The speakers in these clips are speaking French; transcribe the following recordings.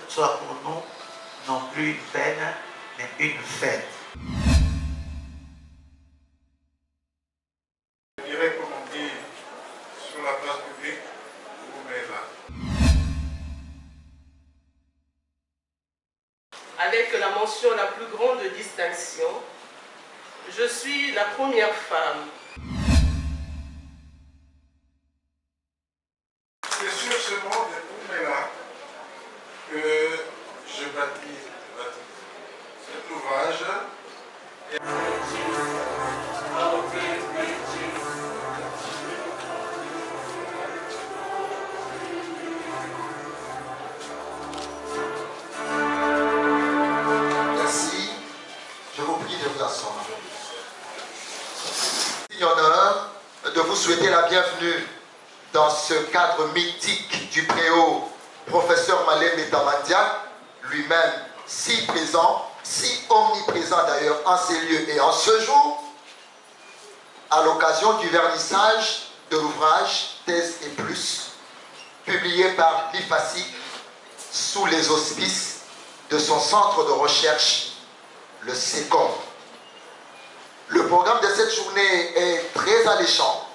soit pour nous non plus une peine, mais une fête. Je dirais, comme on dit sur la place publique, vous mettez là. Avec la mention la plus grande distinction, je suis la première femme. C'est sur ce mot de Poumela que je bâtis cet ouvrage. Merci. Je vous prie de vous asseoir. J'ai l'honneur de vous souhaiter la bienvenue dans ce cadre mythique du préau professeur Malem Metamandia, lui-même si présent, si omniprésent d'ailleurs en ces lieux et en ce jour, à l'occasion du vernissage de l'ouvrage Thèse et plus, publié par l'IFACI sous les auspices de son centre de recherche, le SECOM. Le programme de cette journée est très alléchant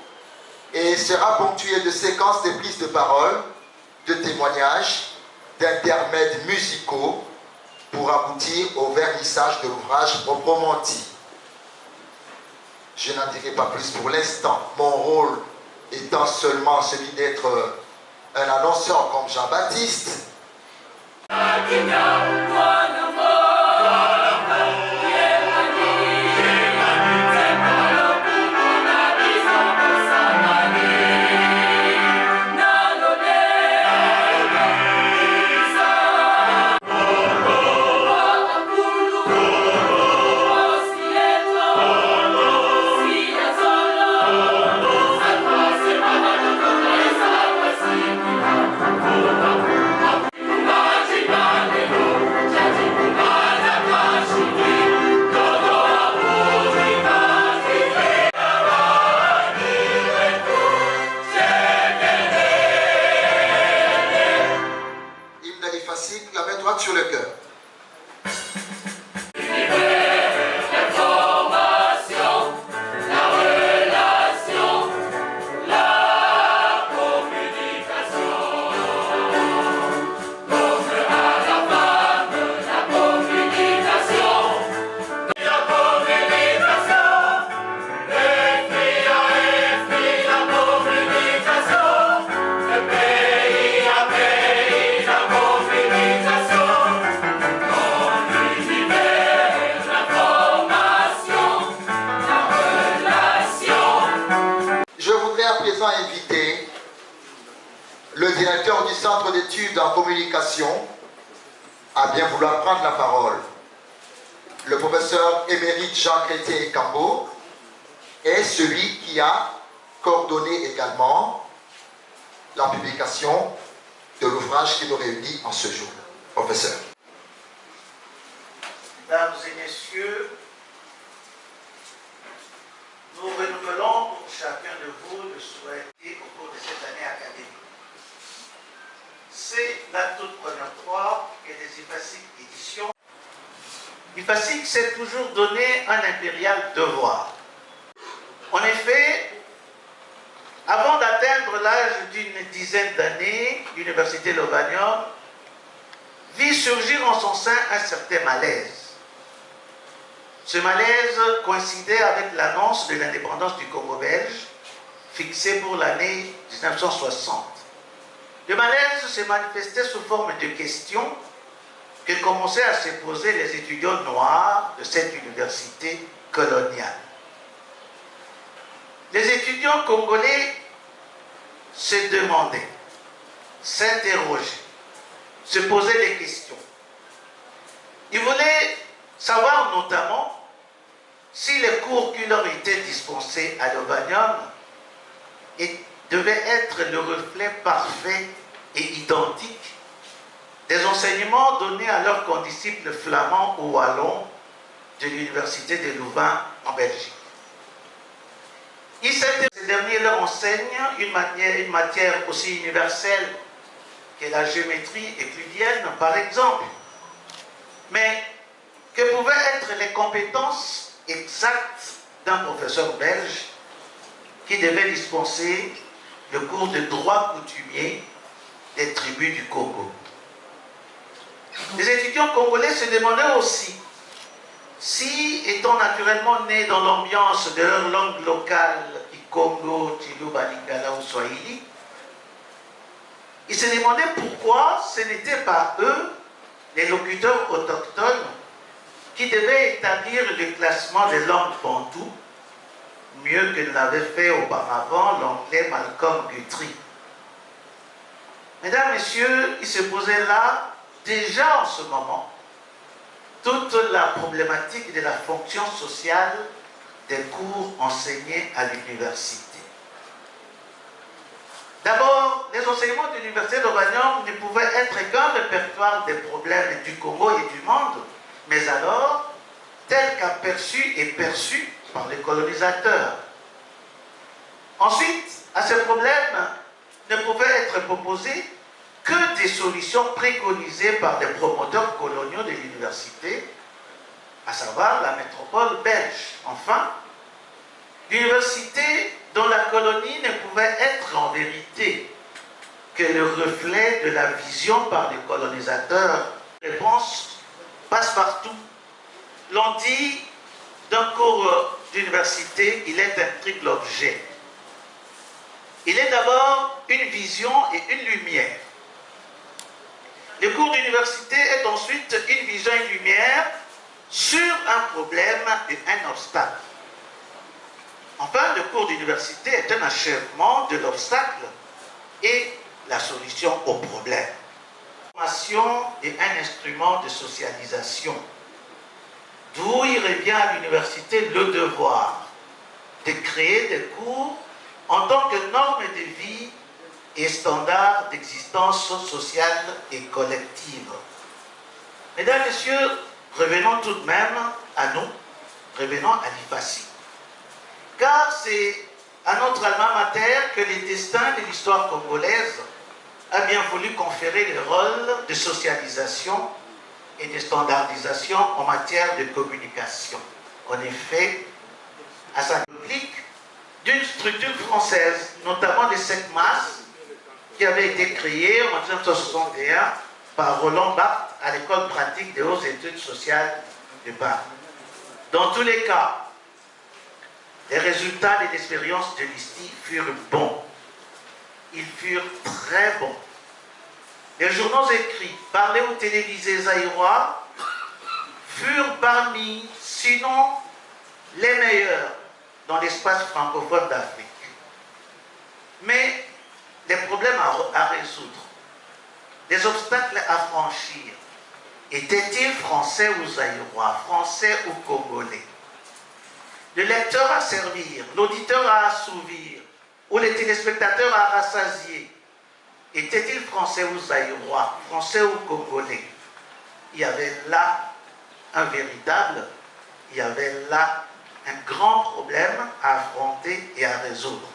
et sera ponctué de séquences de prises de parole, de témoignages, d'intermèdes musicaux pour aboutir au vernissage de l'ouvrage proprement dit. Je n'en dirai pas plus pour l'instant, mon rôle étant seulement celui d'être un annonceur comme Jean-Baptiste. La main droite sur le cœur. Inviter le directeur du Centre d'études en communication à bien vouloir prendre la parole. Le professeur émérite Jean-Chrétien Cambo est celui qui a coordonné également la publication de l'ouvrage qui nous réunit en ce jour. Professeur. Mesdames et messieurs, nous renouvelons pour chacun de vous le souhaiter au cours de cette année académique. C'est la toute première fois que les IFACIC éditions. L'IFACIC s'est toujours donné un impérial devoir. En effet, avant d'atteindre l'âge d'une dizaine d'années, l'Université Lovanium vit surgir en son sein un certain malaise. Ce malaise coïncidait avec l'annonce de l'indépendance du Congo belge, fixée pour l'année 1960. Le malaise se manifestait sous forme de questions que commençaient à se poser les étudiants noirs de cette université coloniale. Les étudiants congolais se demandaient, s'interrogeaient, se posaient des questions. Ils voulaient savoir notamment si les cours qui leur étaient dispensés à Lovanium devaient être le reflet parfait et identique des enseignements donnés à leurs condisciples flamands ou wallons de l'université de Louvain en Belgique. Ces derniers leur enseignent une matière aussi universelle que la géométrie euclidienne, par exemple. Mais que pouvaient être les compétences exactes d'un professeur belge qui devait dispenser le cours de droit coutumier des tribus du Congo. Les étudiants congolais se demandaient aussi si, étant naturellement nés dans l'ambiance de leur langue locale, Congo, Chiluba, Lingala ou Swahili, ils se demandaient pourquoi ce n'était pas eux, les locuteurs autochtones, qui devaient établir le classement des langues bantoues, mieux que l'avait fait auparavant l'anglais Malcolm Guthrie. Mesdames, Messieurs, il se posait là, déjà en ce moment, toute la problématique de la fonction sociale des cours enseignés à l'université. D'abord, les enseignements de l'université d'Ovanium ne pouvaient être qu'un répertoire des problèmes du Congo et du monde, mais alors, tels qu'aperçus et perçus par les colonisateurs. Ensuite, à ces problèmes ne pouvaient être proposées que des solutions préconisées par les promoteurs coloniaux de l'université, à savoir la métropole belge. Enfin, l'université dont la colonie ne pouvait être en vérité que le reflet de la vision par les colonisateurs. La réponse passe partout. L'on dit d'un cours d'université, il est un triple objet. Il est d'abord une vision et une lumière. Le cours d'université est ensuite une vision et une lumière sur un problème et un obstacle. Enfin, le cours d'université est un achèvement de l'obstacle et la solution au problème. La formation est un instrument de socialisation, d'où il revient à l'université le devoir de créer des cours en tant que norme de vie et standard d'existence sociale et collective. Mesdames, Messieurs, revenons tout de même à nous, revenons à l'IFACI. Car c'est à notre alma mater que le destin de l'histoire congolaise a bien voulu conférer le rôle de socialisation et de standardisation en matière de communication. En effet, à sa réplique d'une structure française, notamment de cette masse qui avait été créée en 1961 par Roland Barthes à l'école pratique des hautes études sociales de Bâle. Dans tous les cas, les résultats de l'expérience de l'ISTI furent bons. Ils furent très bons. Les journaux écrits, parlés ou télévisés zaïrois furent parmi, sinon les meilleurs dans l'espace francophone d'Afrique. Mais les problèmes à résoudre, les obstacles à franchir, étaient-ils français ou zaïrois, français ou congolais? Le lecteur à servir, l'auditeur à assouvir, ou les téléspectateurs à rassasier, étaient-ils français ou zaïrois, français ou congolais? Il y avait là il y avait là un grand problème à affronter et à résoudre.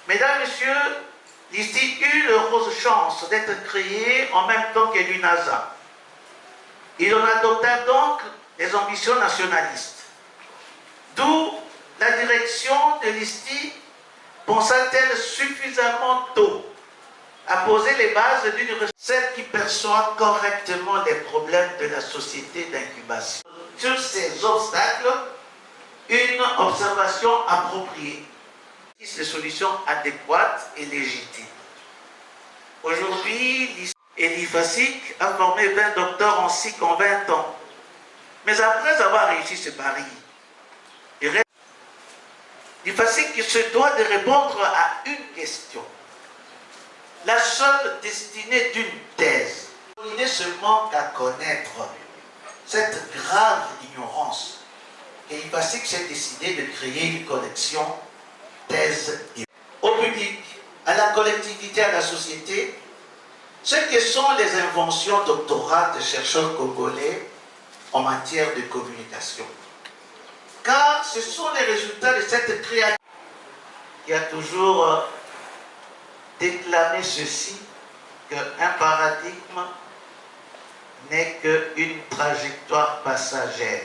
Mesdames, Messieurs, l'ISTI eut l'heureuse chance d'être créé en même temps que l'UNASA. Il en adopta donc les ambitions nationalistes. D'où la direction de l'ISTI pensa-t-elle suffisamment tôt à poser les bases d'une recherche, celle qui perçoit correctement les problèmes de la société d'incubation. Sur ces obstacles, une observation appropriée, des solutions adéquates et légitimes. Aujourd'hui, l'IFACIC a formé 20 docteurs en cycle en 20 ans. Mais après avoir réussi ce pari, l'IFACIC se doit de répondre à une question. La seule destinée d'une thèse. Il ce manque à connaître cette grave ignorance. Et l'IFACIC s'est décidé de créer une collection thèse au public, à la collectivité, à la société, ce que sont les inventions doctorales de chercheurs congolais en matière de communication. Car ce sont les résultats de cette création qui a toujours déclamé ceci. qu'un paradigme n'est qu'une trajectoire passagère.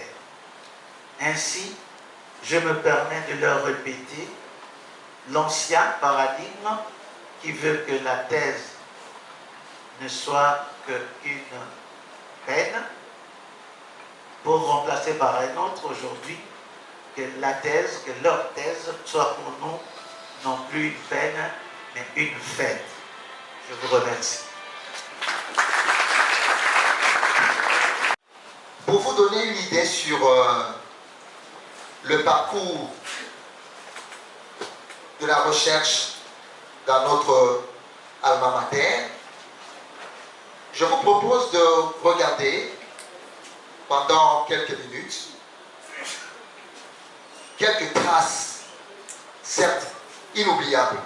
Ainsi, je me permets de leur répéter l'ancien paradigme qui veut que la thèse ne soit qu'une peine, pour remplacer par un autre aujourd'hui, que la thèse, que leur thèse soit pour nous non plus une peine, mais une fête. Je vous remercie. Pour vous donner une idée sur le parcours de la recherche dans notre alma mater, je vous propose de regarder pendant quelques minutes quelques traces, certes inoubliables,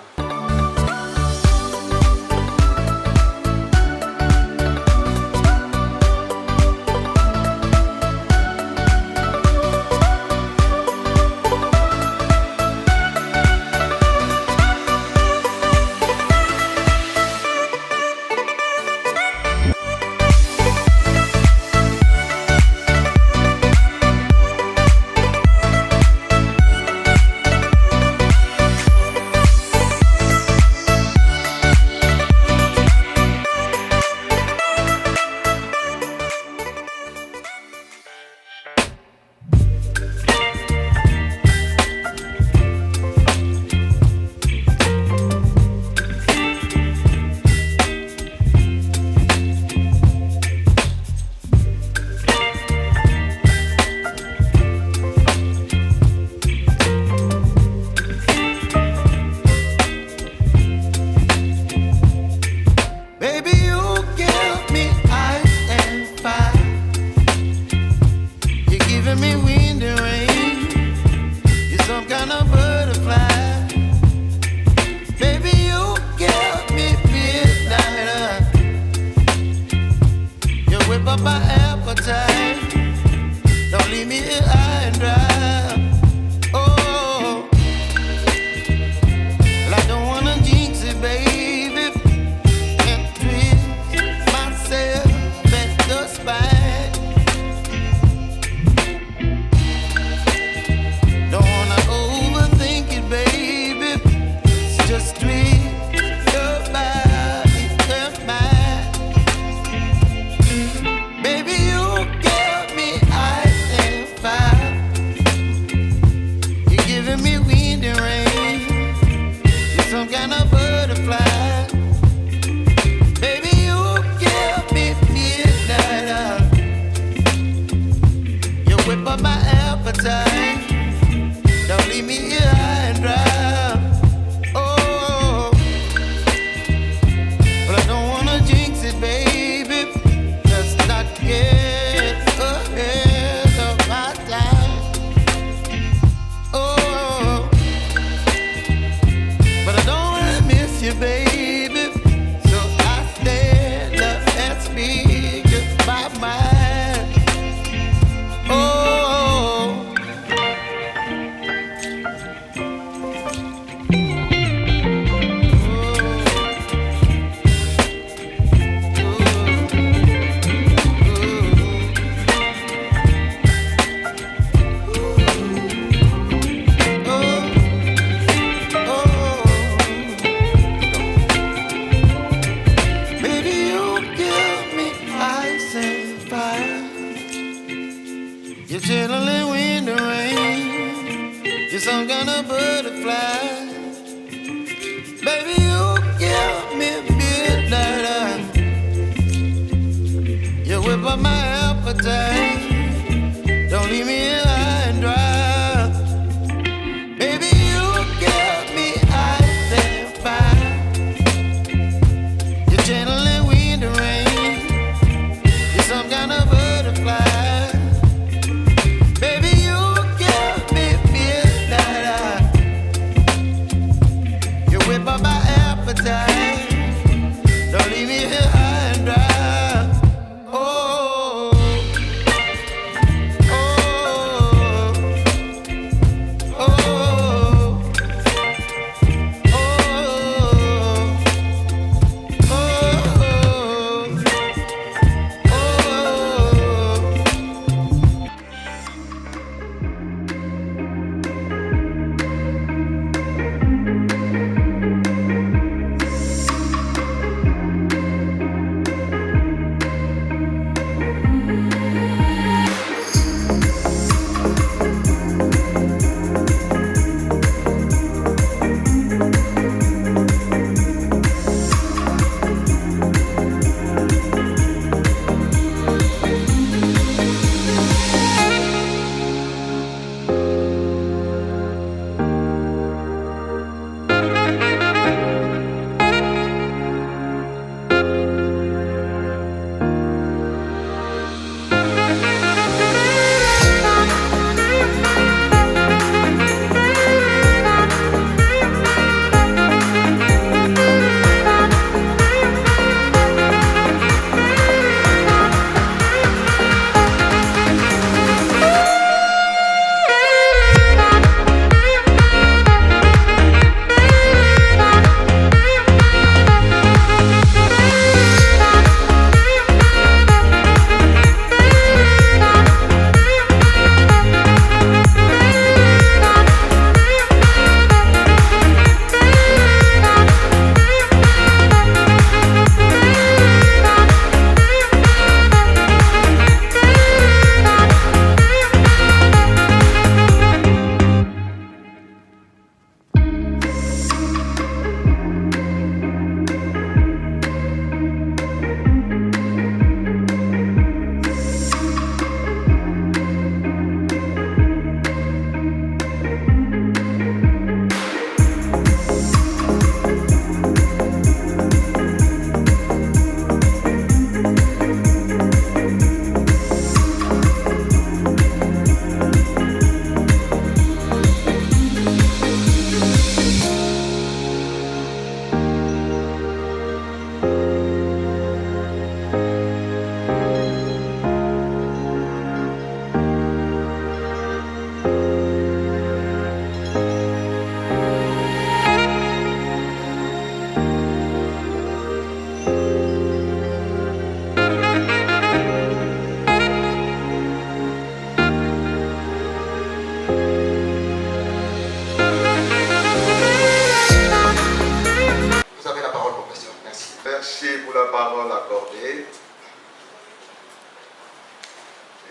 Don't leave me here high and dry. Oh.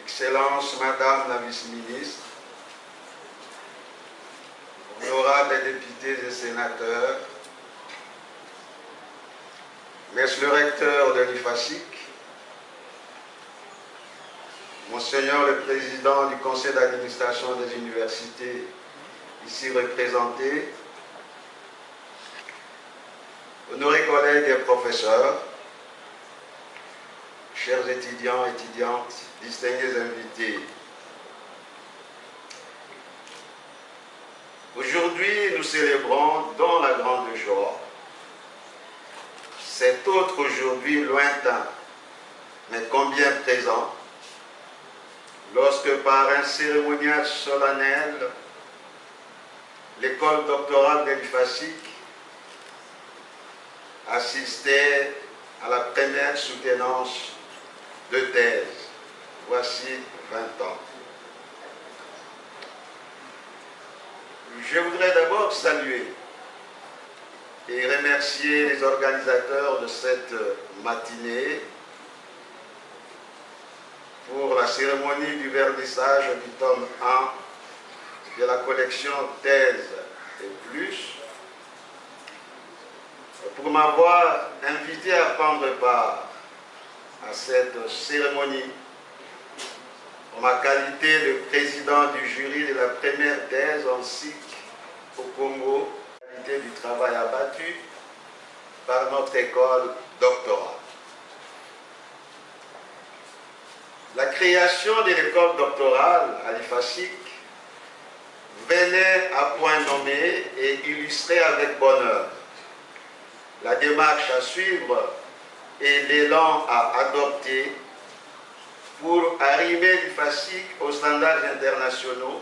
Excellence Madame la vice-ministre, honorables députés et sénateurs, Monsieur le recteur de l'IFASIC, Monseigneur le président du conseil d'administration des universités ici représentés, honorés collègues et professeurs, chers étudiants et étudiantes, distingués invités. Aujourd'hui, nous célébrons dans la grande joie cet autre aujourd'hui lointain, mais combien présent, lorsque par un cérémonial solennel, l'école doctorale de l'IFASIC assistait à la première soutenance de thèse, voici 20 ans. Je voudrais d'abord saluer et remercier les organisateurs de cette matinée pour la cérémonie du vernissage du tome 1 de la collection Thèse et plus, pour m'avoir invité à prendre part à cette cérémonie en ma qualité de président du jury de la première thèse en SIC au Congo, du travail abattu par notre école doctorale. La création de l'école doctorale à l'IFASIC venait à point nommé et illustrait avec bonheur la démarche à suivre et l'élan à adopter pour arrimer l'IFASIC aux standards internationaux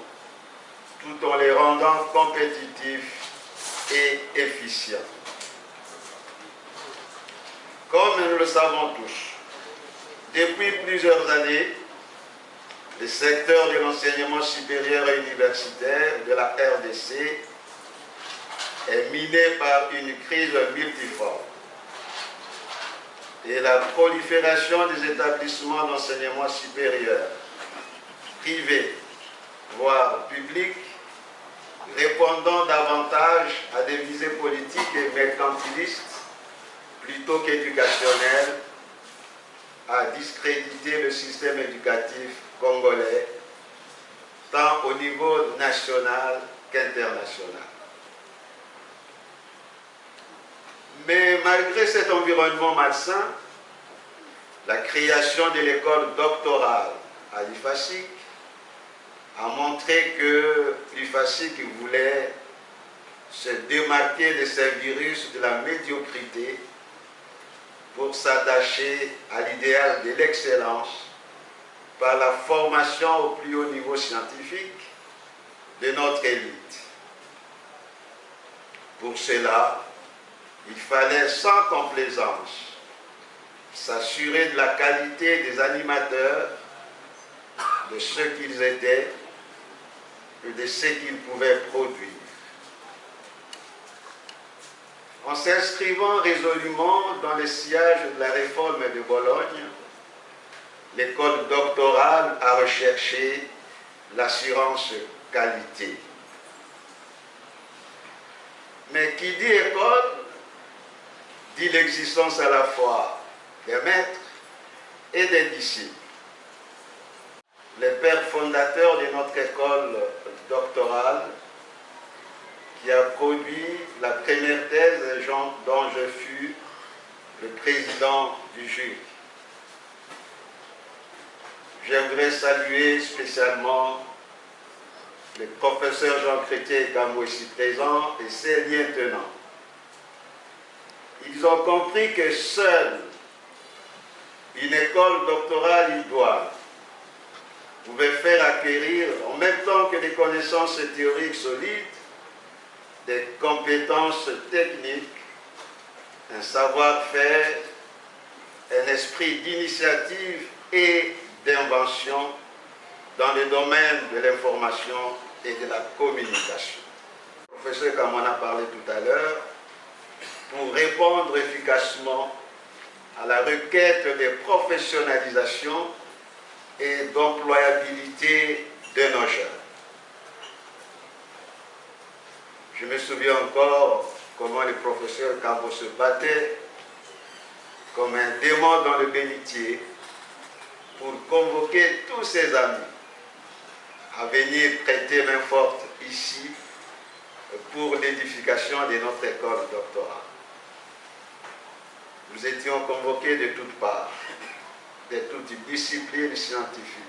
tout en les rendant compétitifs et efficient. Comme nous le savons tous, depuis plusieurs années, le secteur de l'enseignement supérieur et universitaire de la RDC est miné par une crise multiforme et la prolifération des établissements d'enseignement supérieur, privés, voire publics, répondant davantage à des visées politiques et mercantilistes plutôt qu'éducationnelles, a discrédité le système éducatif congolais, tant au niveau national qu'international. Mais malgré cet environnement malsain, la création de l'école doctorale à l'IFASIC a montré que l'IFASIC voulait se démarquer de ces virus de la médiocrité pour s'attacher à l'idéal de l'excellence par la formation au plus haut niveau scientifique de notre élite. Pour cela, il fallait sans complaisance s'assurer de la qualité des animateurs, de ce qu'ils étaient et de ce qu'ils pouvaient produire. En s'inscrivant résolument dans le sillage de la réforme de Bologne, l'école doctorale a recherché l'assurance qualité. Mais qui dit école, dit l'existence à la fois des maîtres et des disciples. Les pères fondateurs de notre école doctorale, qui a produit la première thèse dont je fus le président du jury. J'aimerais saluer spécialement le professeur Jean Chrétien Gamou ici présent et ses liens tenants. Ils ont compris que seule une école doctorale idoine pouvait faire acquérir, en même temps que des connaissances théoriques solides, des compétences techniques, un savoir-faire, un esprit d'initiative et d'invention dans le domaine de l'information et de la communication. Le professeur, comme on a parlé tout à l'heure, pour répondre efficacement à la requête de professionnalisation, et d'employabilité de nos jeunes. Je me souviens encore comment le professeur Cambo se battait comme un démon dans le bénitier pour convoquer tous ses amis à venir prêter main forte ici pour l'édification de notre école doctorale. Nous étions convoqués de toutes parts, de toutes disciplines scientifiques,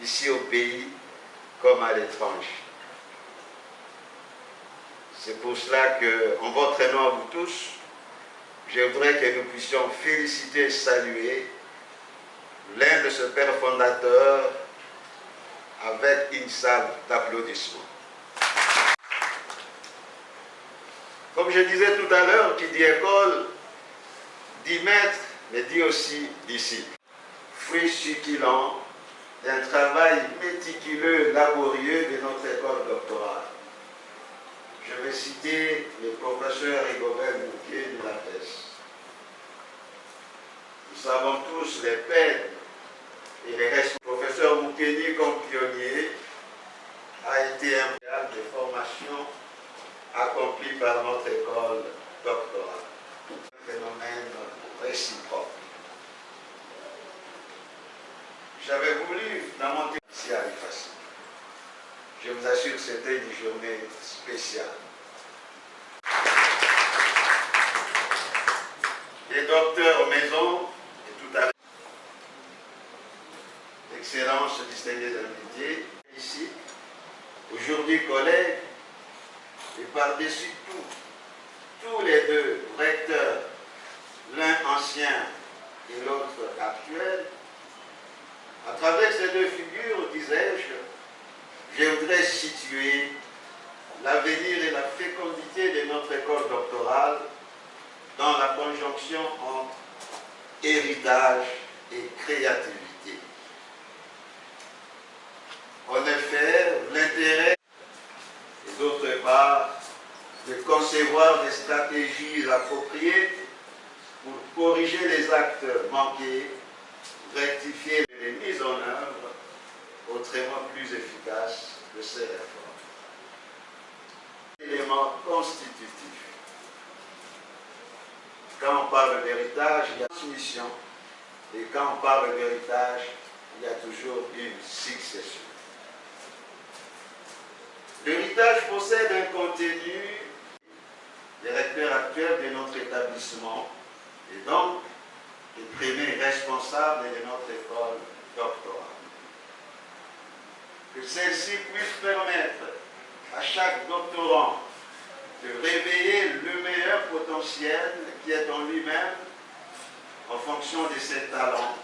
ici au pays comme à l'étranger. C'est pour cela qu'en votre nom à vous tous, je voudrais que nous puissions féliciter et saluer l'un de ce père fondateur avec une salle d'applaudissements. Comme je disais tout à l'heure, qui dit école, dit maître, mais dit aussi disciple. Fruit succulent d'un travail méticuleux, laborieux de notre école doctorale. Je vais citer le professeur Rigobert Mouquet de la thèse. Nous savons tous les peines et les restes. Le professeur Moukeni, comme pionnier, a été un modèle de formation accompli par notre école doctorale. Un phénomène réciproque. J'avais voulu la montée ici à l'IFACI. Je vous assure que c'était une journée spéciale. Les docteurs maison, et tout à l'heure, Excellences, distingués invités, ici, aujourd'hui collègues, et par-dessus tout, tous les deux recteurs, l'un ancien et l'autre actuel, à travers ces deux figures, disais-je, je voudrais situer l'avenir et la fécondité de notre école doctorale dans la conjonction entre héritage et créativité. En effet, l'intérêt, et d'autre part, de concevoir des stratégies appropriées pour corriger les actes manqués, rectifier les mises en œuvre autrement plus efficaces de ces réformes. Élément constitutif. Quand on parle d'héritage, il y a une transmission. Et quand on parle d'héritage, il y a toujours une succession. L'héritage possède un contenu des recteurs actuels de notre établissement et donc les premiers responsables de notre école doctorale. Que celle-ci puisse permettre à chaque doctorant de réveiller le meilleur potentiel qui est en lui-même en fonction de ses talents,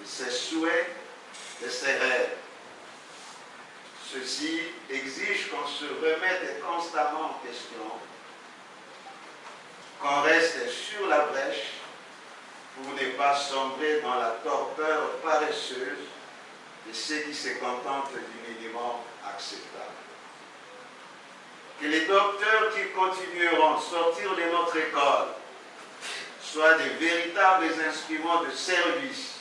de ses souhaits, de ses rêves. Ceci exige qu'on se remette constamment en question, qu'on reste sur la brèche pour ne pas sombrer dans la torpeur paresseuse de ceux qui se contentent du minimum acceptable. Que les docteurs qui continueront à sortir de notre école soient de véritables instruments de service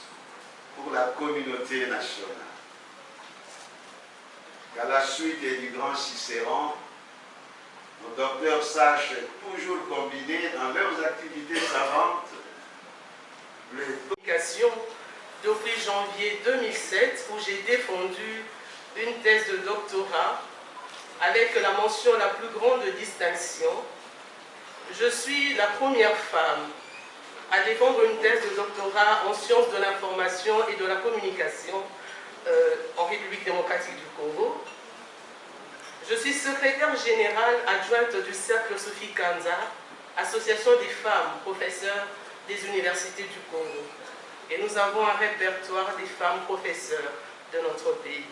pour la communauté nationale. Qu'à la suite du grand Cicéron, nos docteurs sachent toujours combiner dans leurs activités savantes Publication depuis janvier 2007 où j'ai défendu une thèse de doctorat avec la mention la plus grande distinction. Je suis la première femme à défendre une thèse de doctorat en sciences de l'information et de la communication en République démocratique du Congo. Je suis secrétaire générale adjointe du Cercle Sophie Kanza, association des femmes professeurs des universités du Congo. Et nous avons un répertoire des femmes professeurs de notre pays.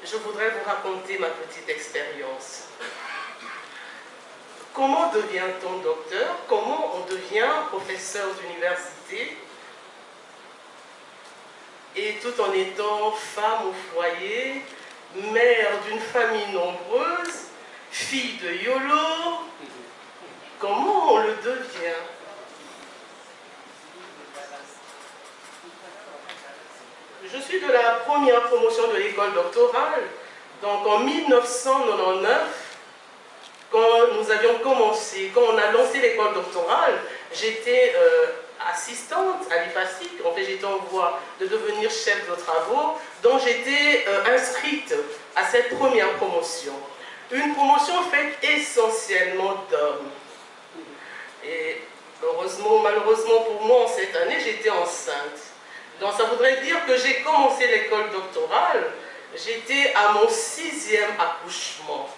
Je voudrais vous raconter ma petite expérience. Comment devient-on docteur? Comment on devient professeur d'université? Et tout en étant femme au foyer, mère d'une famille nombreuse, fille de YOLO, comment on le devient? Je suis de la première promotion de l'école doctorale, donc en 1999, quand nous avions commencé, quand on a lancé l'école doctorale, j'étais assistante à l'IFASIC, en fait j'étais en voie de devenir chef de travaux, donc j'étais inscrite à cette première promotion. Une promotion faite essentiellement d'hommes. Et heureusement, malheureusement pour moi, cette année, j'étais enceinte. Donc ça voudrait dire que j'ai commencé l'école doctorale, j'étais à mon 6e accouchement.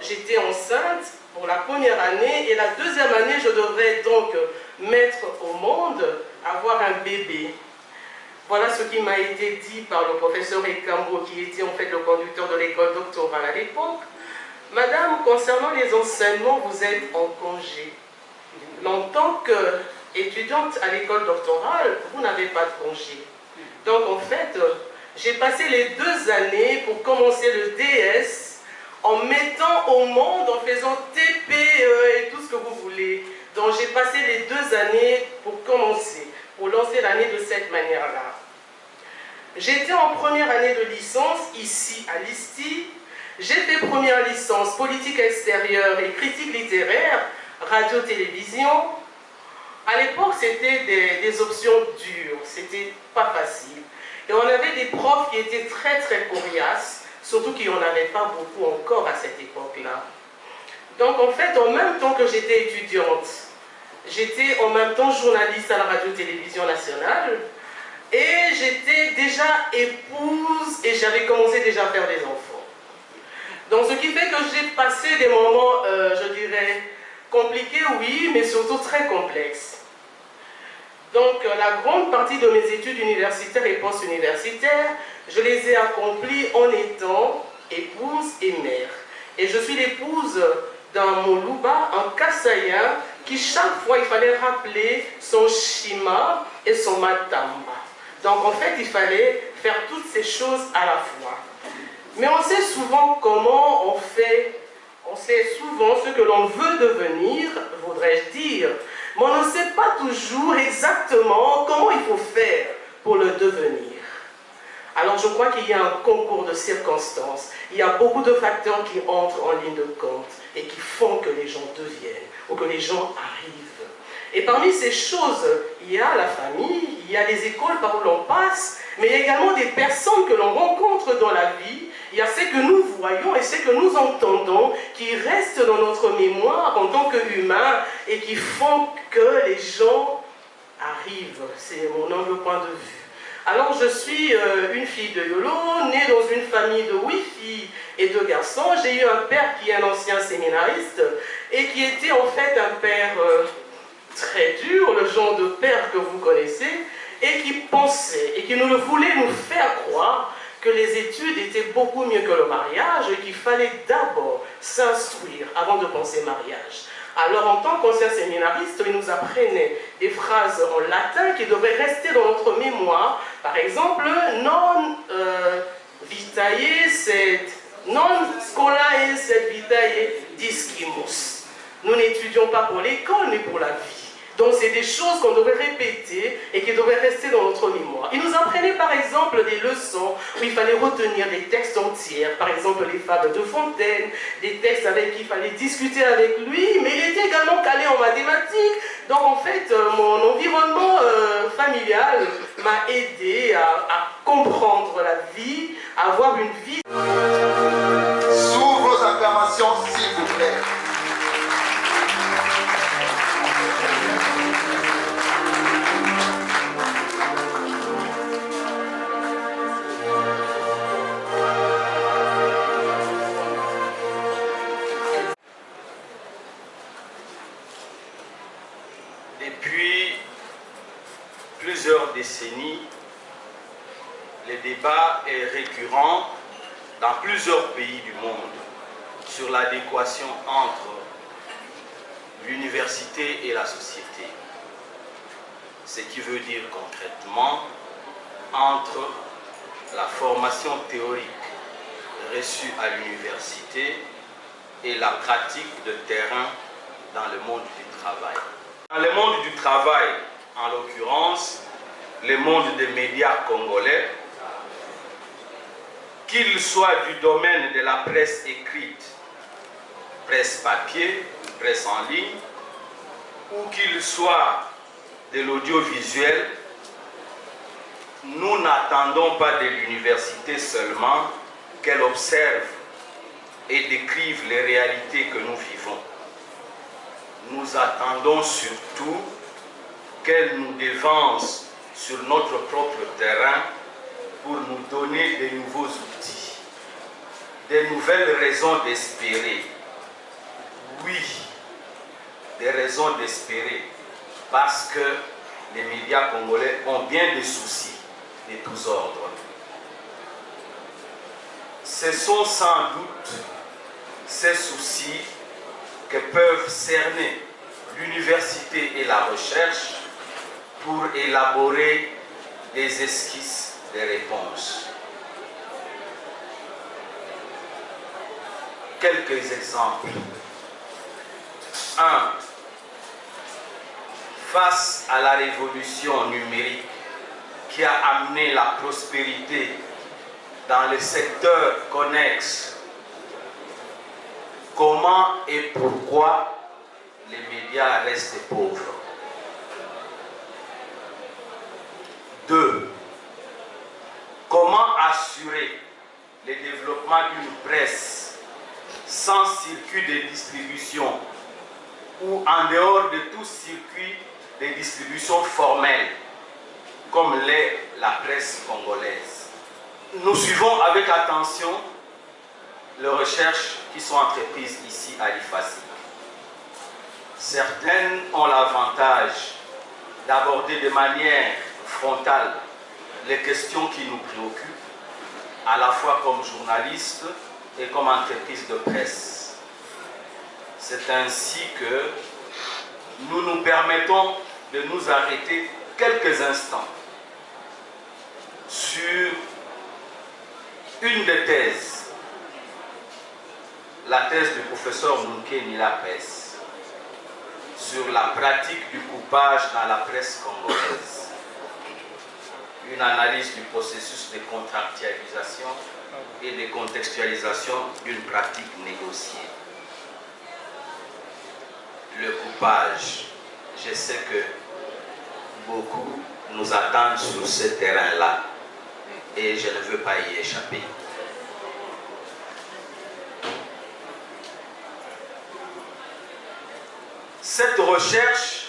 J'étais enceinte pour la première année et la deuxième année, je devrais donc mettre au monde, avoir un bébé. Voilà ce qui m'a été dit par le professeur Ekambo, qui était en fait le conducteur de l'école doctorale à l'époque. Madame, concernant les enseignements, vous êtes en congé. En tant qu'étudiante à l'école doctorale, vous n'avez pas de congé. Donc en fait, j'ai passé les 2 années pour commencer le DS en mettant au monde, en faisant TPE et tout ce que vous voulez. Donc j'ai passé les 2 années pour commencer, pour lancer l'année de cette manière-là. J'étais en première année de licence ici à l'ISTI. J'ai fait première licence politique extérieure et critique littéraire, radio-télévision. À l'époque, c'était des options dures, c'était pas facile. Et on avait des profs qui étaient très très coriaces, surtout qu'il n'y en avait pas beaucoup encore à cette époque-là. Donc en fait, en même temps que j'étais étudiante, j'étais en même temps journaliste à la radio-télévision nationale, et j'étais déjà épouse, et j'avais commencé déjà à faire des enfants. Donc ce qui fait que j'ai passé des moments, je dirais, compliqués, oui, mais surtout très complexes. Donc la grande partie de mes études universitaires et post-universitaires, je les ai accomplies en étant épouse et mère. Et je suis l'épouse d'un Moluba, un Kassaïen, qui chaque fois il fallait rappeler son Shima et son Matamba. Donc en fait il fallait faire toutes ces choses à la fois. Mais on sait souvent comment on fait, on sait souvent ce que l'on veut devenir, voudrais-je dire, mais on ne sait pas toujours exactement comment il faut faire pour le devenir. Alors je crois qu'il y a un concours de circonstances, il y a beaucoup de facteurs qui entrent en ligne de compte et qui font que les gens deviennent ou que les gens arrivent. Et parmi ces choses, il y a la famille, il y a les écoles par où l'on passe, mais il y a également des personnes que l'on rencontre dans la vie. Il y a ce que nous voyons et ce que nous entendons qui restent dans notre mémoire en tant qu'humains et qui font que les gens arrivent. C'est mon humble point de vue. Alors je suis une fille de Yolo, née dans une famille de 8 filles et 2 garçons. J'ai eu un père qui est un ancien séminariste et qui était en fait un père très dur, le genre de père que vous connaissez, et qui pensait et qui nous voulait nous faire croire que les études étaient beaucoup mieux que le mariage et qu'il fallait d'abord s'instruire avant de penser mariage. Alors en tant qu'ancien séminariste, il nous apprenait des phrases en latin qui devraient rester dans notre mémoire. Par exemple, non vitae sed, non scolae sed vitae discimus. Nous n'étudions pas pour l'école, mais pour la vie. Donc c'est des choses qu'on devrait répéter et qui devraient rester dans notre mémoire. Il nous apprenait par exemple des leçons où il fallait retenir des textes entiers, par exemple les fables de Fontaine, des textes avec qui il fallait discuter avec lui, mais il était également calé en mathématiques. Donc en fait, mon environnement familial m'a aidé à comprendre la vie, à avoir une vie. Sous vos acclamations, s'il vous plaît. Depuis plusieurs décennies, le débat est récurrent dans plusieurs pays du monde sur l'adéquation entre l'université et la société. Ce qui veut dire concrètement entre la formation théorique reçue à l'université et la pratique de terrain dans le monde du travail. Dans le monde du travail, en l'occurrence, le monde des médias congolais, qu'il soit du domaine de la presse écrite, presse papier, presse en ligne, ou qu'il soit de l'audiovisuel, nous n'attendons pas de l'université seulement qu'elle observe et décrive les réalités que nous vivons. Nous attendons surtout qu'elle nous dévance sur notre propre terrain pour nous donner de nouveaux outils, de nouvelles raisons d'espérer. Oui, des raisons d'espérer, parce que les médias congolais ont bien des soucis de tous ordres. Ce sont sans doute ces soucis que peuvent cerner l'université et la recherche pour élaborer des esquisses de réponses. Quelques exemples. 1. Face à la révolution numérique qui a amené la prospérité dans les secteurs connexes, comment et pourquoi les médias restent pauvres? 2. Comment assurer le développement d'une presse sans circuit de distribution ou en dehors de tout circuit de distribution formelle, comme l'est la presse congolaise? Nous suivons avec attention les recherches qui sont entreprises ici à l'IFASI. Certaines ont l'avantage d'aborder de manière frontale les questions qui nous préoccupent, à la fois comme journalistes et comme entreprise de presse. C'est ainsi que nous nous permettons de nous arrêter quelques instants sur une des thèses, la thèse du professeur Mounké Nilapes, sur la pratique du coupage dans la presse congolaise, une analyse du processus de contractualisation et de contextualisation d'une pratique négociée. Le coupage, je sais que beaucoup nous attendent sur ce terrain-là et je ne veux pas y échapper. Cette recherche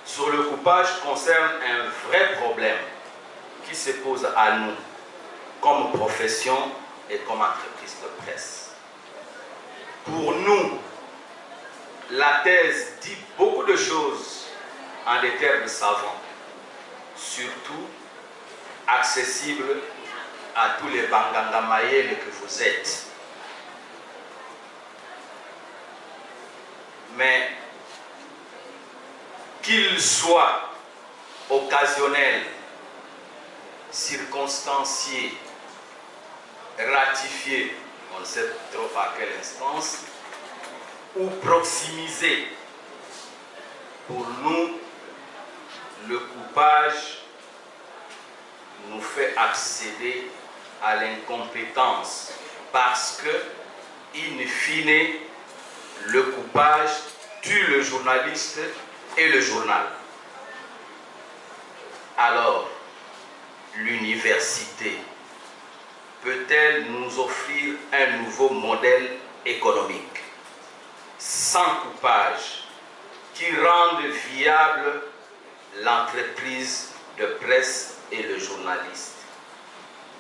sur le coupage concerne un vrai problème qui se pose à nous comme profession et comme entreprise de presse. Pour nous, la thèse dit beaucoup de choses en des termes savants, surtout accessibles à tous les Banganga-Mayele que vous êtes. Mais qu'il soit occasionnel, circonstancié, ratifié, on ne sait trop par quelle instance, ou proximisé, pour nous, le coupage nous fait accéder à l'incompétence parce que, in fine, le coupage tue le journaliste et le journal. Alors, l'université peut-elle nous offrir un nouveau modèle économique sans coupage qui rende viable l'entreprise de presse et le journaliste?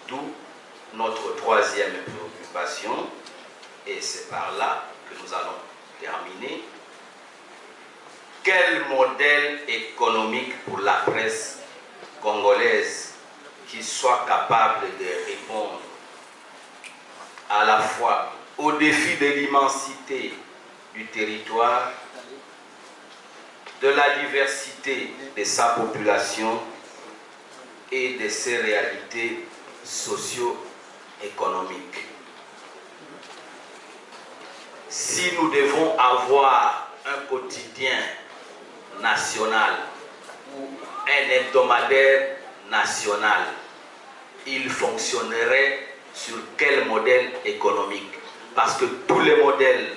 D'où notre troisième préoccupation, et c'est par là que nous allons terminer. Quel modèle économique pour la presse congolaise qui soit capable de répondre à la fois au défi de l'immensité du territoire, de la diversité de sa population et de ses réalités socio-économiques? Si nous devons avoir un quotidien national ou un hebdomadaire national, il fonctionnerait sur quel modèle économique? Parce que tous les modèles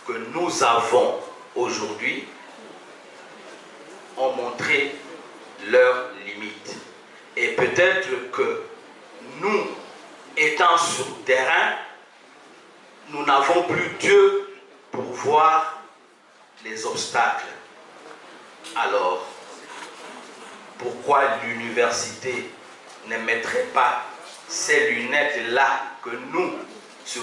que nous avons aujourd'hui ont montré leurs limites. Et peut-être que nous, étant sur le terrain, nous n'avons plus Dieu pour voir les obstacles. Alors, pourquoi l'université ne mettrait pas ces lunettes-là que nous, sur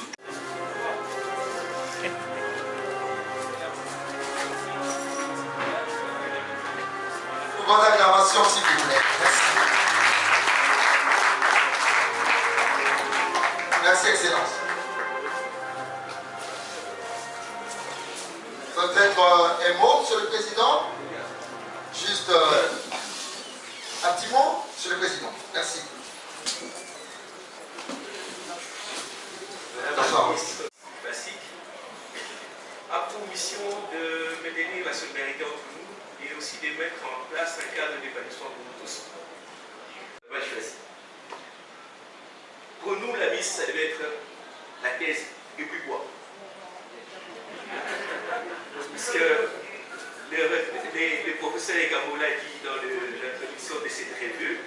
Grande acclamation, s'il vous plaît. Merci. Merci, Excellence. Peut-être un mot, Monsieur le Président? Juste un petit mot, Monsieur le Président. Merci. Madame la ministre Basique a pour mission de maintenir la solidarité entre nous et aussi de mettre en place un cadre d'épanouissement pour nous tous. Moi, je choisis. Pour nous, la mise, ça devait être la thèse et puis quoi? Parce que le professeur Egamola dit dans l'introduction de cette revue,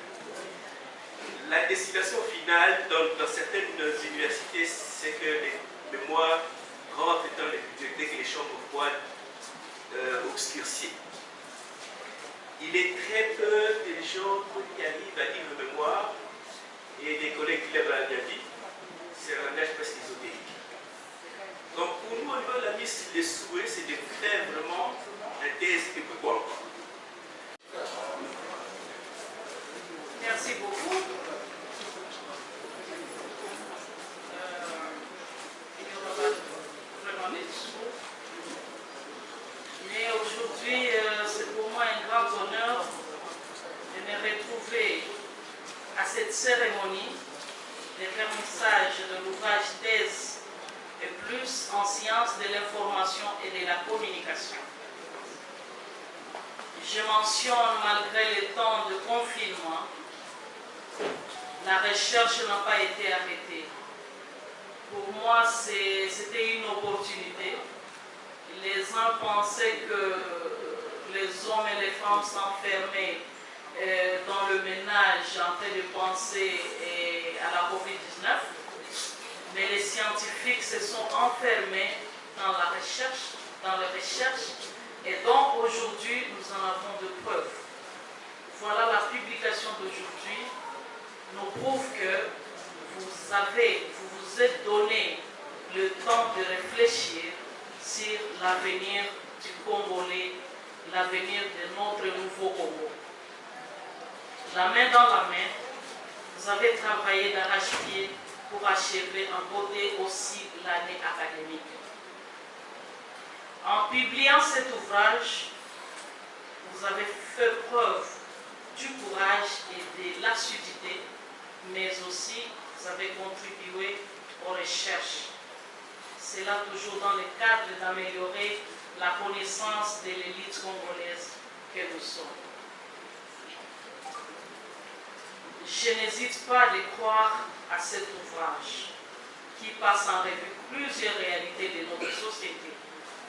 la destination finale dans certaines universités, c'est que les mémoires rentrent dans les bibliothèques et les chambres froides obscurcies. Il est très peu de gens qui arrivent à lire le mémoire, et des collègues qui l'avaient bien dit, c'est un langage presque ésotérique. Donc pour nous, au niveau de la mise, le souhait, c'est de faire vraiment un thèse et pourquoi encore. Merci beaucoup. Il n'y aura pas vraiment des discours. Mais aujourd'hui, c'est pour moi un grand honneur de me retrouver à cette cérémonie de vernissage de l'ouvrage thèse et plus en sciences de l'information et de la communication. Je mentionne, malgré le temps de confinement, la recherche n'a pas été arrêtée. Pour moi, c'était une opportunité. Les gens pensaient que les hommes et les femmes s'enfermaient dans le ménage en train de penser à la COVID-19, mais les scientifiques se sont enfermés dans la recherche, et donc aujourd'hui nous en avons de preuves. Voilà, la publication d'aujourd'hui nous prouve que vous vous êtes donné le temps de réfléchir sur l'avenir du Congolais, l'avenir de notre nouveau Congo. La main dans la main, vous avez travaillé d'arrache-pied pour achever en beauté aussi l'année académique. En publiant cet ouvrage, vous avez fait preuve du courage et de l'assiduité, mais aussi vous avez contribué aux recherches. C'est là toujours dans le cadre d'améliorer la connaissance de l'élite congolaise que nous sommes. Je n'hésite pas à croire à cet ouvrage qui passe en revue plusieurs réalités de notre société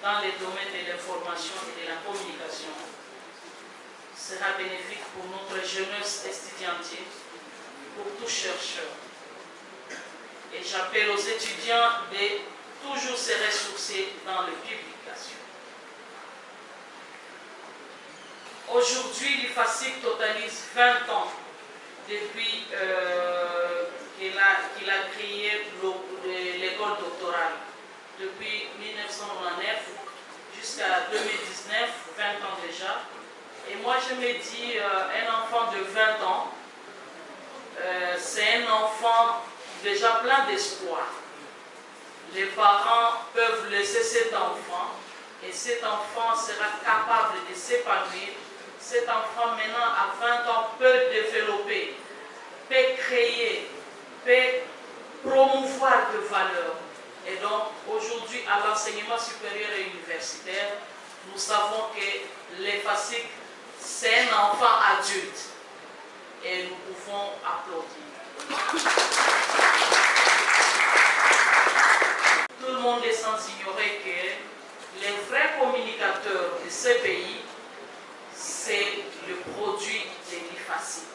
dans les domaines de l'information et de la communication. Sera bénéfique pour notre jeunesse estudiantine, pour tout chercheur. Et j'appelle aux étudiants de toujours se ressourcer dans les publications. Aujourd'hui, l'IFASIC totalise 20 ans depuis qu'il a créé l'école doctorale. Depuis 1999 jusqu'à 2019, 20 ans déjà. Et moi je me dis, un enfant de 20 ans, c'est un enfant déjà plein d'espoir. Les parents peuvent laisser cet enfant et cet enfant sera capable de s'épanouir. Cet enfant maintenant à 20 ans peut développer, peut créer, peut promouvoir de valeurs. Et donc aujourd'hui à l'enseignement supérieur et universitaire, nous savons que l'EFASIC c'est un enfant adulte et nous pouvons applaudir. ignorer que les vrais communicateurs de ces pays, c'est le produit de l'IFASIC.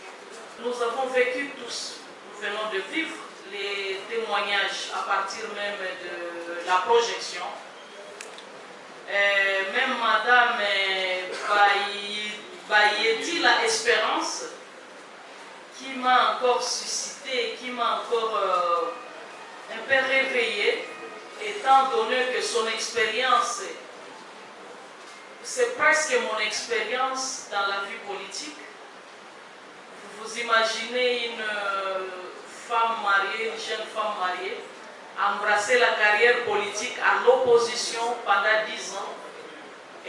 Nous avons vécu tous, nous venons de vivre les témoignages à partir même de la projection. Même Madame Bayeti, la Espérance, qui m'a encore suscité, qui m'a encore un peu réveillée, étant donné que son expérience, c'est presque mon expérience dans la vie politique. Vous imaginez une femme mariée, une jeune femme mariée, embrasser la carrière politique à l'opposition pendant 10 ans.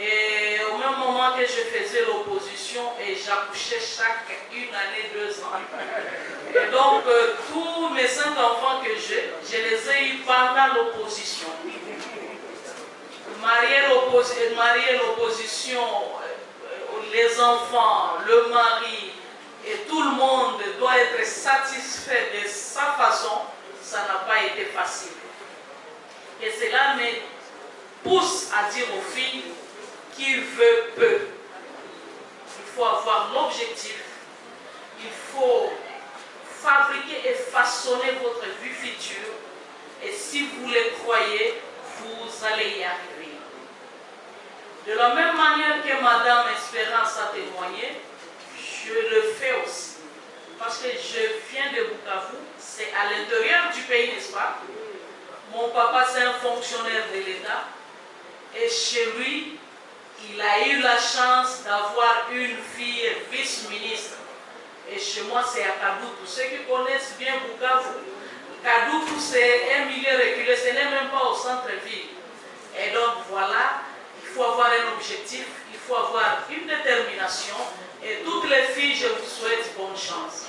Et au même moment que je faisais l'opposition, et j'accouchais chaque une année, 2 ans. Et donc, tous mes 5 enfants que j'ai, je les ai eus pendant l'opposition. Marier l'opposition, les enfants, le mari, et tout le monde doit être satisfait de sa façon, ça n'a pas été facile. Et cela me pousse à dire aux filles qu'il veut peu. Il faut avoir l'objectif, il faut fabriquer et façonner votre vie future, et si vous le croyez, vous allez y arriver. De la même manière que Madame Espérance a témoigné, je le fais aussi. Parce que je viens de Bukavu, c'est à l'intérieur du pays, n'est-ce pas? Mon papa, c'est un fonctionnaire de l'État. Et chez lui, il a eu la chance d'avoir une fille vice-ministre. Et chez moi, c'est à Kadoutou. Ceux qui connaissent bien Bukavu, Kadoutou, c'est un milieu reculé, ce n'est même pas au centre-ville. Et donc, voilà, il faut avoir un objectif, il faut avoir une détermination. Et toutes les filles, je vous souhaite bonne chance.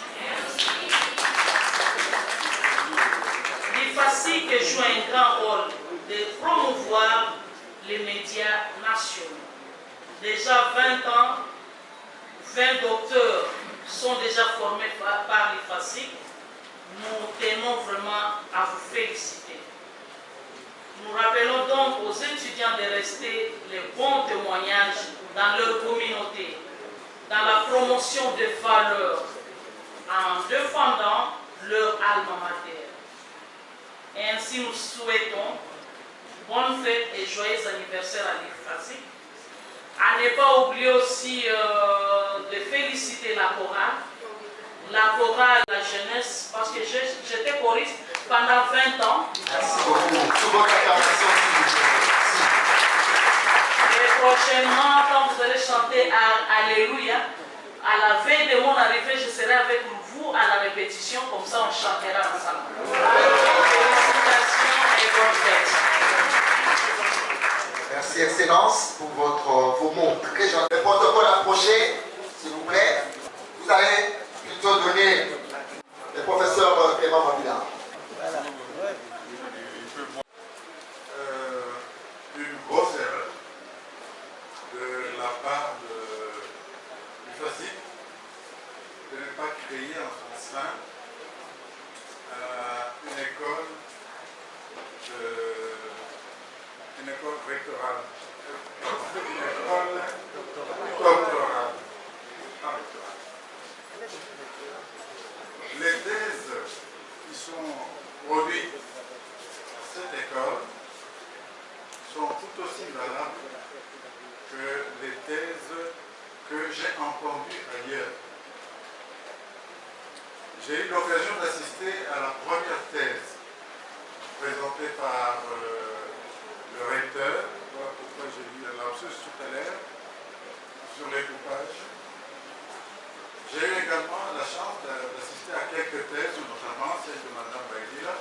L'IFASIC joue un grand rôle de promouvoir les médias nationaux. Déjà 20 ans, 20 docteurs sont déjà formés par l'IFASIC. Nous tenons vraiment à vous féliciter. Nous rappelons donc aux étudiants de rester les bons témoignages dans leur communauté, dans la promotion des valeurs, en défendant leur alma mater. Et ainsi nous souhaitons bonne fête et joyeux anniversaire à l'IFASIC. À ne pas oublier aussi de féliciter la chorale la jeunesse, parce que j'étais choriste pendant 20 ans. Merci beaucoup. Sous votre intervention, s'il vous plaît. Et prochainement, quand vous allez chanter Alléluia, à la veille de mon arrivée, je serai avec vous à la répétition, comme ça on chantera ensemble. Félicitations et bonne fête. Merci, Excellence, pour vos mots très gentils. Le protocole approché, s'il vous plaît. Vous allez plutôt donner le professeur Clément Mabila. Une grosse erreur de la part du FASIC de ne pas créer en son sein une école rectorale, une école doctorale. Les thèses qui sont produites à cette école sont tout aussi valables que les thèses que j'ai entendues ailleurs. J'ai eu l'occasion d'assister à la première thèse présentée par le recteur, pourquoi j'ai lu un lapsus tout à l'heure, sur les coupages. J'ai eu également la chance d'assister à quelques thèses, notamment celle de Mme Baïdila,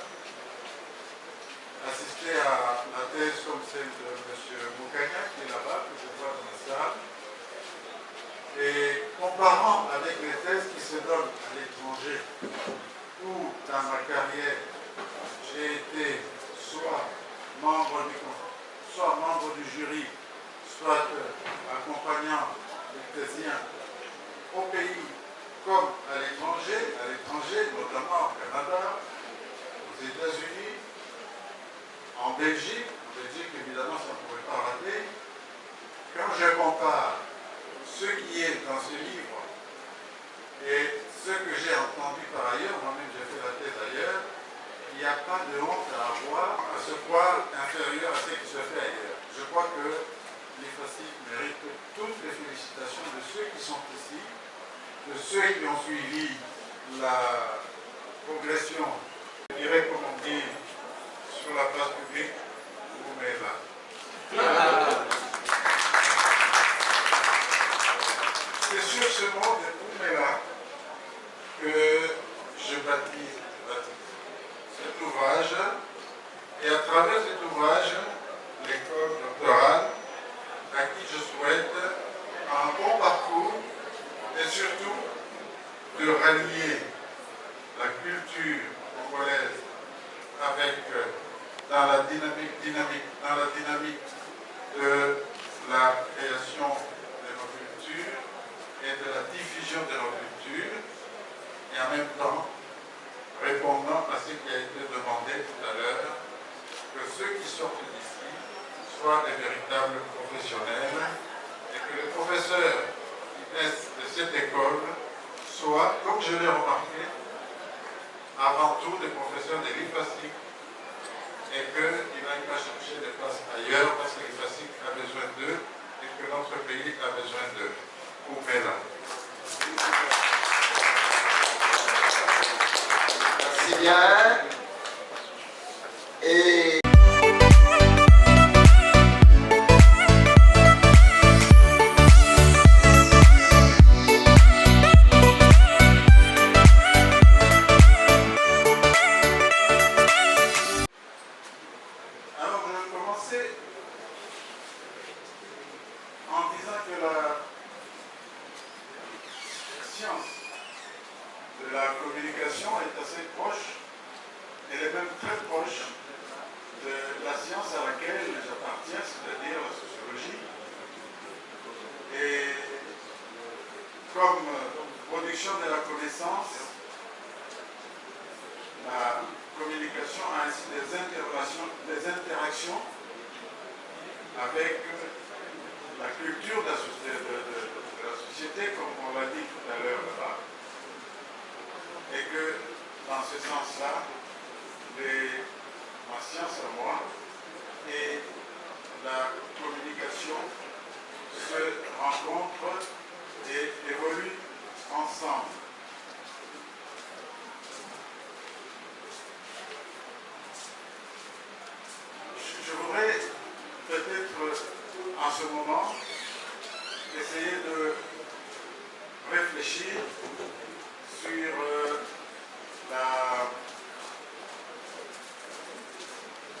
assister à la thèse comme celle de M. Moukania, qui est là-bas, que je vois dans la salle, et comparant avec les thèses qui se donnent à l'étranger, où dans ma carrière, j'ai été soit membre du jury, soit accompagnant les thésien au pays comme à l'étranger, notamment au Canada, aux États-Unis, en Belgique par ailleurs, moi-même j'ai fait la thèse ailleurs, il n'y a pas de honte à avoir à se croire inférieur à ce qui se fait ailleurs. Je crois que l'IFASIC mérite toutes les félicitations de ceux qui sont ici, de ceux qui ont suivi la progression, je dirais comme on dit sur la place publique, vous mettez là. C'est sur ce mot de Oumela que je baptise cet ouvrage, et à travers cet ouvrage, l'école doctorale, à qui je souhaite un bon parcours et surtout de rallier la culture congolaise avec dans la dynamique de la création de nos cultures et de la diffusion de nos cultures, et en même temps répondant à ce qui a été demandé tout à l'heure, que ceux qui sortent d'ici soient des véritables professionnels et que les professeurs qui naissent de cette école soient, comme je l'ai remarqué, avant tout des professeurs de l'IFASIC, et qu'ils n'aillent pas chercher des places ailleurs parce que l'IFASIC a besoin d'eux et que notre pays a besoin d'eux. Oumela. Merci bien. Et alors, je vais commencer en disant que la science de la communication est assez proche, elle est même très proche de la science à laquelle j'appartiens, c'est-à-dire la sociologie. Et comme production de la connaissance, la communication a ainsi des interactions avec la culture de la société, comme on l'a dit tout à l'heure là-bas. Et que dans ce sens-là, ma science à moi et la communication se rencontrent et évoluent ensemble. Je voudrais peut-être en ce moment essayer de réfléchir sur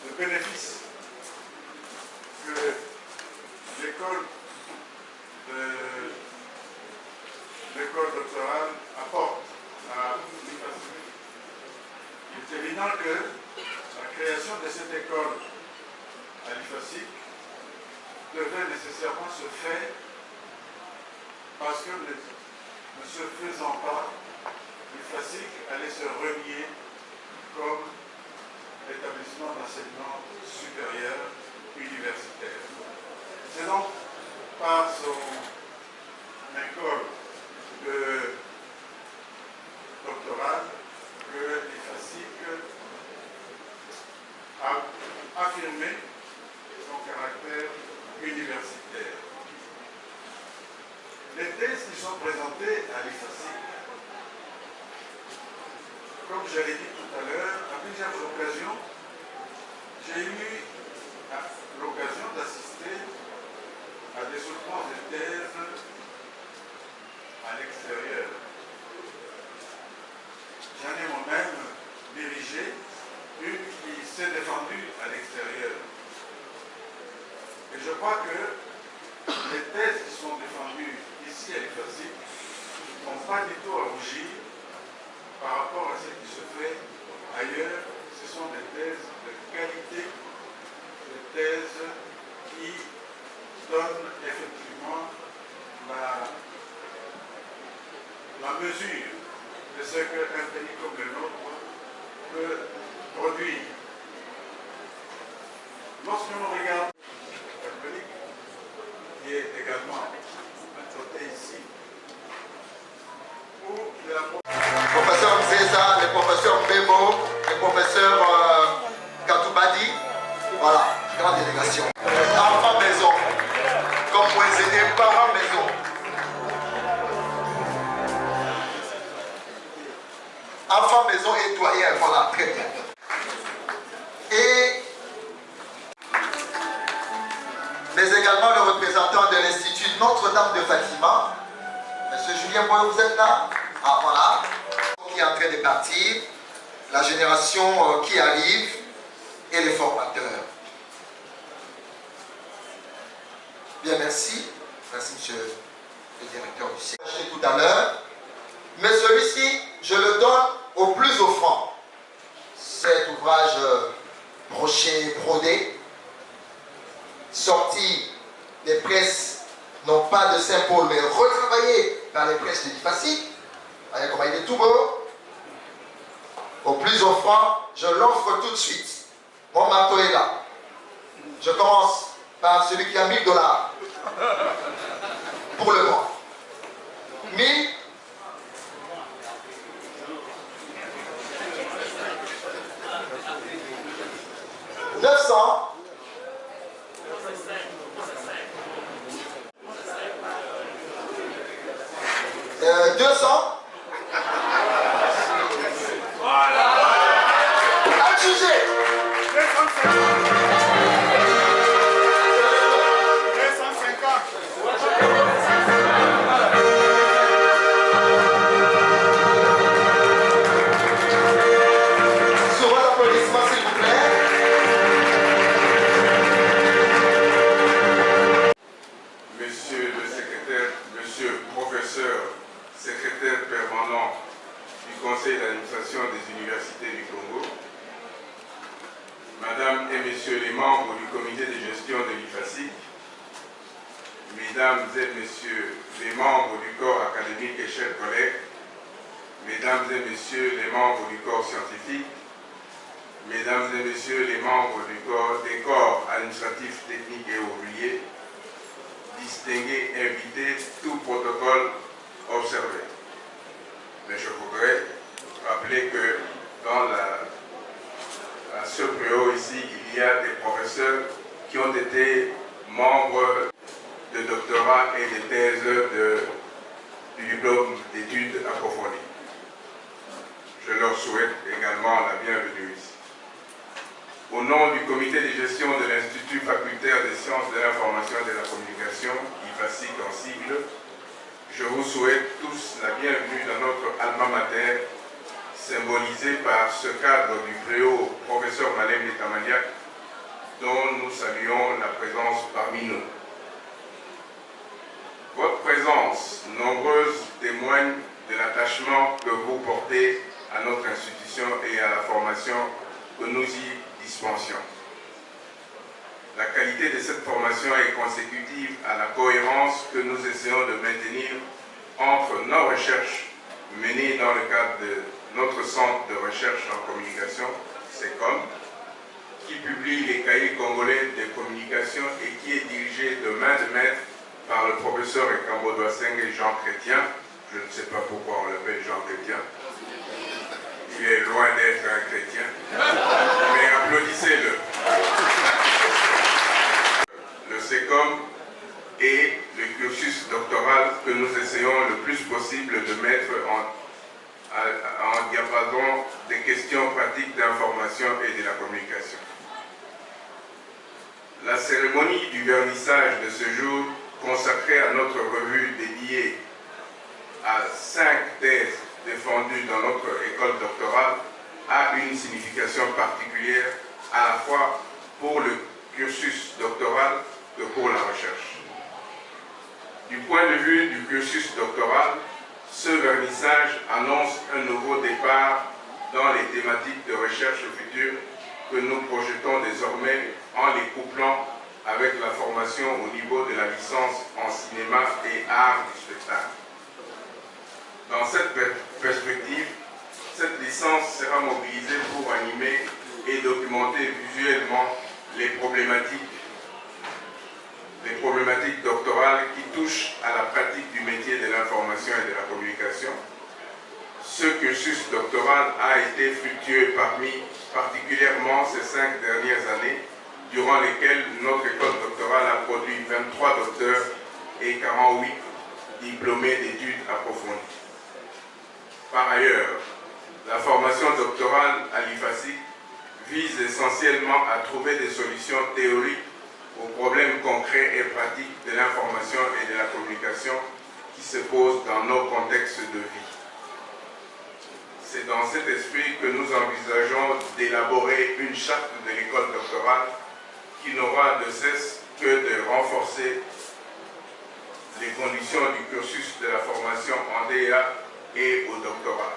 le bénéfice que l'école doctorale apporte à l'IFASIC. Il est évident que la création de cette école à l'IFASIC devait nécessairement se faire parce que ne se faisant pas, l'IFASIC allait se renier comme l'établissement d'enseignement supérieur universitaire. C'est donc par son école doctorale que l'IFASIC a affirmé son caractère universitaire. Les thèses qui sont présentées à l'IFASIC, comme je l'ai dit tout à l'heure, à plusieurs occasions, j'ai eu l'occasion d'assister à des soutenances de thèses à l'extérieur. J'en ai moi-même dirigé une qui s'est défendue à l'extérieur. Et je crois que les thèses qui sont défendues ici à l'IFASIC n'ont pas du tout à rougir par rapport à ce qui se fait ailleurs. Ce sont des thèses de qualité, des thèses qui donnent effectivement la mesure de ce qu'un pays comme le nôtre peut produire. Lorsque l'on regarde la catholique, qui est également un côté ici, où il y a professeur Mzeza, les professeurs Memo, les professeurs Katoubadi. Voilà, grande délégation. Enfants maison, comme vous aider, parents maison. Enfants maison et doyen, voilà, très bien. Et mais également le représentant de l'Institut Notre-Dame de Fatima. Monsieur Julien Boy, vous êtes là? Ah, voilà. Qui est en train de partir, la génération qui arrive et les formateurs. Bien, merci. Merci, monsieur le directeur du CIE. Tout à l'heure. Mais celui-ci, je le donne au plus offrant. Cet ouvrage broché, brodé, sorti des presses, non pas de Saint-Paul, mais retravaillé par les presses de l'IFACIC. Voyez comment il est tout beau. Au plus offrant, je l'offre tout de suite. Mon marteau est là. Je commence par celui qui a $1000 pour le mois. 1000. 900. 200. À juger. 250. Sur vos applaudissements, s'il vous plaît. Monsieur le secrétaire, monsieur professeur, secrétaire permanent du Conseil d'administration des universités du Congo, Madame et Messieurs les membres du comité de gestion de l'IFACIC, Mesdames et Messieurs les membres du corps académique et chers collègues, Mesdames et Messieurs les membres du corps scientifique, Mesdames et Messieurs les membres des corps administratifs, techniques et ouvriers, distingués invités, tout protocole observé. Mais je voudrais rappeler que dans ce préau ici, il y a des professeurs qui ont été membres de doctorat et de thèse du diplôme d'études approfondies. Je leur souhaite également la bienvenue ici. Au nom du comité de gestion de l'Institut facultaire des sciences de l'information et de la communication, IFACIC en sigle, je vous souhaite tous la bienvenue dans notre alma mater, symbolisé par ce cadre du préau professeur Malem Metamadiak, dont nous saluons la présence parmi nous. Votre présence nombreuse témoigne de l'attachement que vous portez à notre institution et à la formation que nous y dispensions. La qualité de cette formation est consécutive à la cohérence que nous essayons de maintenir entre nos recherches menées dans le cadre de notre centre de recherche en communication, CECOM, qui publie les cahiers congolais de communication et qui est dirigé de main de maître par le professeur Ekambo Doisseng et Jean Chrétien. Je ne sais pas pourquoi on l'appelle Jean Chrétien. Il est loin d'être un chrétien, mais applaudissez-le. Le CECOM et le cursus doctoral que nous essayons le plus possible de mettre en diapason des questions pratiques d'information et de la communication. La cérémonie du vernissage de ce jour, consacrée à notre revue dédiée à 5 thèses défendues dans notre école doctorale, a une signification particulière à la fois pour le cursus doctoral que pour la recherche. Du point de vue du cursus doctoral, ce vernissage annonce un nouveau départ dans les thématiques de recherche future que nous projetons désormais en les couplant avec la formation au niveau de la licence en cinéma et art du spectacle. Dans cette perspective, cette licence sera mobilisée pour animer et documenter visuellement les problématiques doctorales qui touchent à la pratique du métier de l'information et de la communication, Ce cursus doctoral a été fructueux particulièrement ces 5 dernières années, durant lesquelles notre école doctorale a produit 23 docteurs et 48 diplômés d'études approfondies. Par ailleurs, la formation doctorale à l'IFASIC vise essentiellement à trouver des solutions théoriques aux problèmes concrets et pratiques de l'information et de la communication qui se posent dans nos contextes de vie. C'est dans cet esprit que nous envisageons d'élaborer une charte de l'école doctorale qui n'aura de cesse que de renforcer les conditions du cursus de la formation en DEA et au doctorat.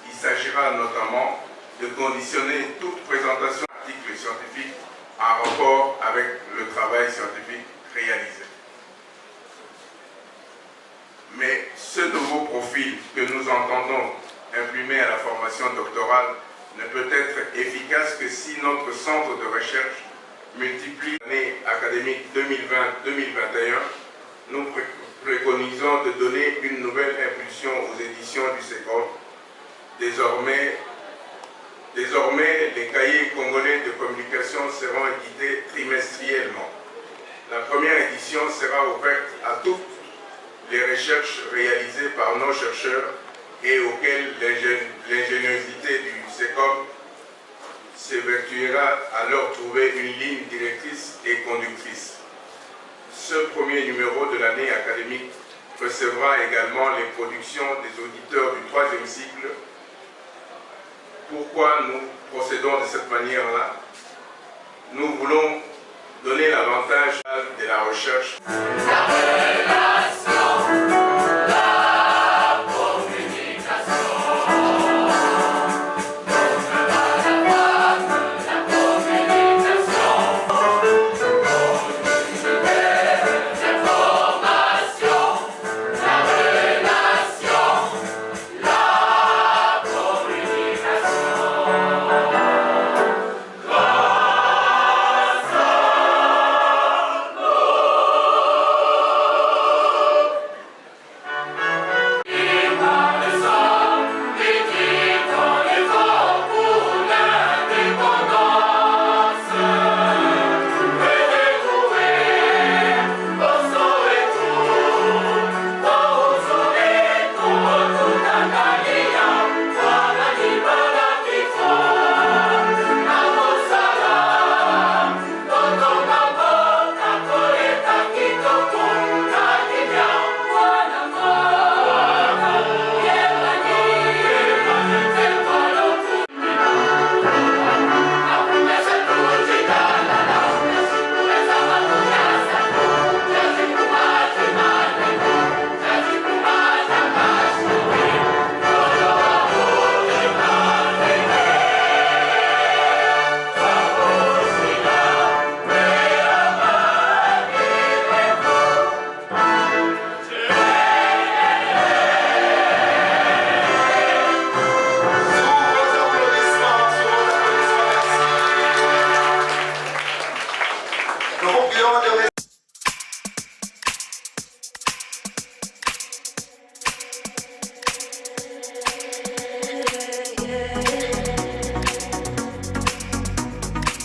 Il s'agira notamment de conditionner toute présentation d'articles scientifiques en rapport avec le travail scientifique réalisé. Mais ce nouveau profil que nous entendons imprimer à la formation doctorale ne peut être efficace que si notre centre de recherche multiplie l'année académique 2020-2021. Nous préconisons de donner une nouvelle impulsion aux éditions du SECOM. Désormais, les cahiers congolais de communication seront édités trimestriellement. La première édition sera ouverte à toutes les recherches réalisées par nos chercheurs et auxquelles l'ingéniosité du SECOM s'évertuera à leur trouver une ligne directrice et conductrice. Ce premier numéro de l'année académique recevra également les productions des auditeurs du 3e cycle. Pourquoi nous procédons de cette manière-là? Nous voulons donner l'avantage de la recherche.